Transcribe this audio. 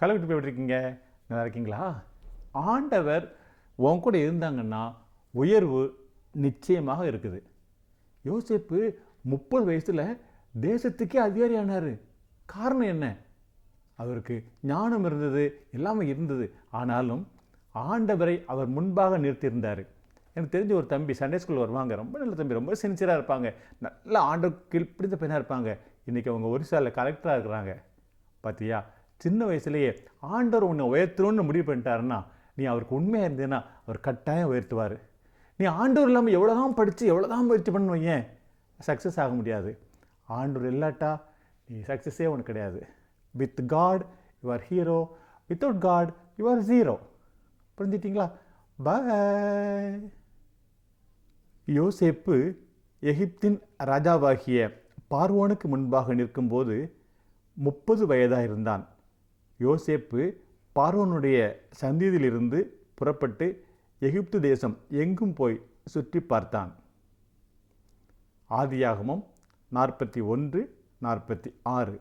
கலவிட்டு போய் இருக்கீங்க, நல்லா இருக்கீங்களா? ஆண்டவர் உன் கூட இருந்தாங்கன்னா உயர்வு நிச்சயமாக இருக்குது. யோசேப்பு 30 வயசுல தேசத்துக்கே அதிகாரி ஆனார். காரணம் என்ன? அவருக்கு ஞானம் இருந்தது, எல்லாமே இருந்தது. ஆனாலும் ஆண்டவரை அவர் முன்பாக நிறுத்தியிருந்தார். எனக்கு தெரிஞ்ச ஒரு தம்பி சண்டே ஸ்கூல் வருவாங்க, ரொம்ப நல்ல தம்பி, ரொம்ப சின்சியராக இருப்பாங்க, நல்ல ஆண்டவர் கீழ்ப்பிடித்த பெண்ணாக இருப்பாங்க. இன்றைக்கி அவங்க ஒரிசாவில் கலெக்டராக இருக்கிறாங்க. பார்த்தியா, சின்ன வயசுலேயே ஆண்டவர் உன்னை உயர்த்தணும்னு முடிவு பண்ணிட்டாருன்னா நீ அவருக்கு உண்மையாக இருந்தேன்னா அவர் கட்டாயம் உயர்த்துவார். நீ ஆண்டவர் இல்லாமல் எவ்வளோதான் படித்து எவ்வளோதான் முயற்சி பண்ணுவீங்க, சக்ஸஸ் ஆக முடியாது. ஆண்டவர் இல்லாட்டா நீ சக்ஸஸே உனக்கு கிடையாது. With God you are hero, without God you are zero. புரிஞ்சிட்டிங்களா? பாய். யோசேப்பு எகிப்தின் ராஜாவாகிய பார்வோனுக்கு முன்பாக நிற்கும்போது 30 வயதாக இருந்தான். யோசேப்பு பார்வோனுடைய சந்ததியிலிருந்து புறப்பட்டு எகிப்து தேசம் எங்கும் போய் சுற்றி பார்த்தான். ஆதியாகமம் 41:46.